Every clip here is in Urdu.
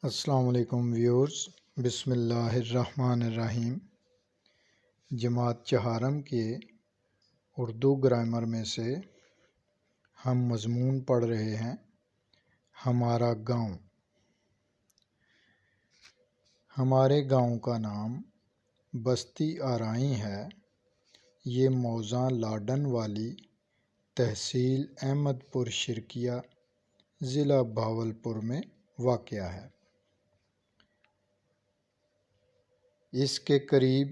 السلام علیکم ویورز، بسم اللہ الرحمن الرحیم۔ جماعت چہارم کے اردو گرامر میں سے ہم مضمون پڑھ رہے ہیں ہمارا گاؤں۔ ہمارے گاؤں کا نام بستی آرائیں ہے۔ یہ موزاں لاڈن والی، تحصیل احمد پور شرقیہ، ضلع بہاولپور میں واقع ہے۔ اس کے قریب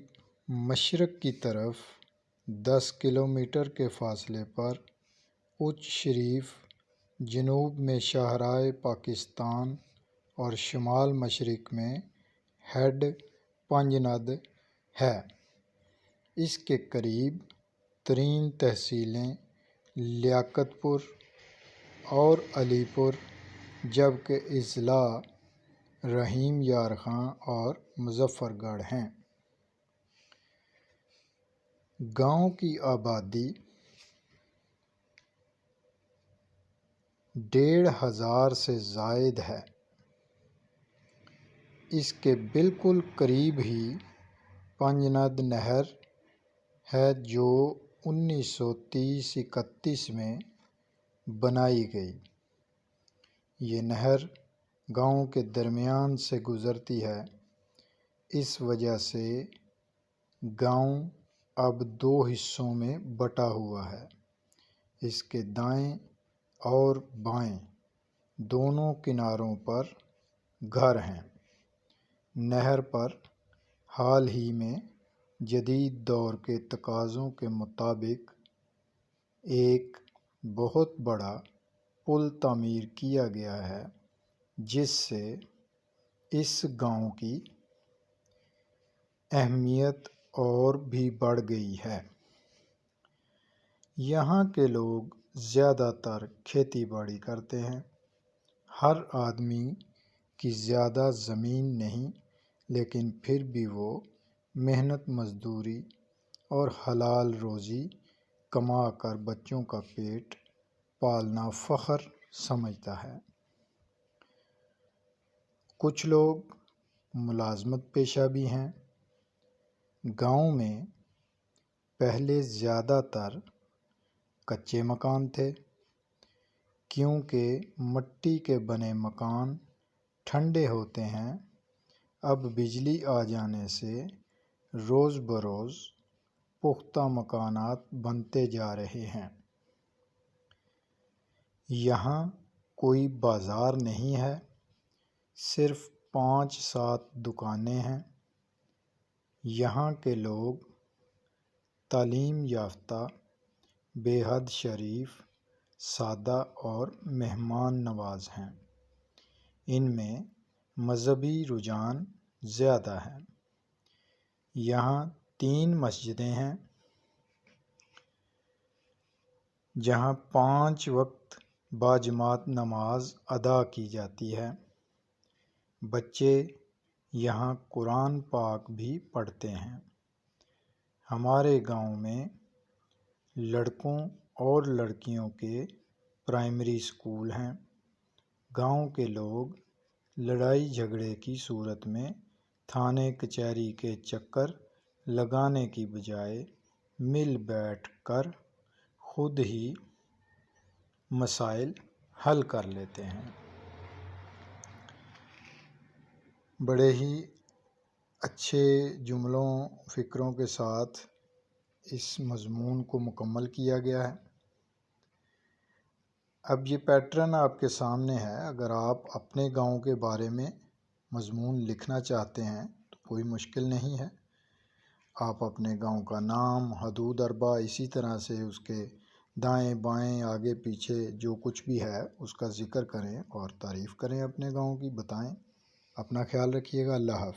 مشرق کی طرف 10 کلومیٹر کے فاصلے پر اچ شریف، جنوب میں شاہراہ پاکستان اور شمال مشرق میں ہیڈ پنجند ہے۔ اس کے قریب ترین تحصیلیں لیاقت پور اور علی پور، جبکہ اضلاع رحیم یار خاں اور مظفر گڑھ ہیں۔ گاؤں کی آبادی 1500 سے زائد ہے۔ اس کے بالکل قریب ہی پنجند نہر ہے جو 1930-31 میں بنائی گئی۔ یہ نہر گاؤں کے درمیان سے گزرتی ہے۔ اس وجہ سے گاؤں اب 2 حصوں میں بٹا ہوا ہے۔ اس کے دائیں اور بائیں دونوں کناروں پر گھر ہیں۔ نہر پر حال ہی میں جدید دور کے تقاضوں کے مطابق ایک بہت بڑا پل تعمیر کیا گیا ہے، جس سے اس گاؤں کی اہمیت اور بھی بڑھ گئی ہے۔ یہاں کے لوگ زیادہ تر کھیتی باڑی کرتے ہیں۔ ہر آدمی کی زیادہ زمین نہیں، لیکن پھر بھی وہ محنت مزدوری اور حلال روزی کما کر بچوں کا پیٹ پالنا فخر سمجھتا ہے۔ کچھ لوگ ملازمت پیشہ بھی ہیں۔ گاؤں میں پہلے زیادہ تر کچے مکان تھے، کیونکہ مٹی کے بنے مکان ٹھنڈے ہوتے ہیں۔ اب بجلی آ جانے سے روز بروز پختہ مکانات بنتے جا رہے ہیں۔ یہاں کوئی بازار نہیں ہے، صرف 5-7 دکانیں ہیں۔ یہاں کے لوگ تعلیم یافتہ، بے حد شریف، سادہ اور مہمان نواز ہیں۔ ان میں مذہبی رجحان زیادہ ہے۔ یہاں 3 مسجدیں ہیں، جہاں 5 وقت باجماعت نماز ادا کی جاتی ہے۔ بچے یہاں قرآن پاک بھی پڑھتے ہیں۔ ہمارے گاؤں میں لڑکوں اور لڑکیوں کے پرائمری اسکول ہیں۔ گاؤں کے لوگ لڑائی جھگڑے کی صورت میں تھانے کچہری کے چکر لگانے کی بجائے مل بیٹھ کر خود ہی مسائل حل کر لیتے ہیں۔ بڑے ہی اچھے جملوں فکروں کے ساتھ اس مضمون کو مکمل کیا گیا ہے۔ اب یہ پیٹرن آپ کے سامنے ہے۔ اگر آپ اپنے گاؤں کے بارے میں مضمون لکھنا چاہتے ہیں تو کوئی مشکل نہیں ہے۔ آپ اپنے گاؤں کا نام، حدود اربا، اسی طرح سے اس کے دائیں بائیں آگے پیچھے جو کچھ بھی ہے اس کا ذکر کریں اور تعریف کریں، اپنے گاؤں کی بتائیں۔ اپنا خیال رکھیے گا۔ اللہ حافظ۔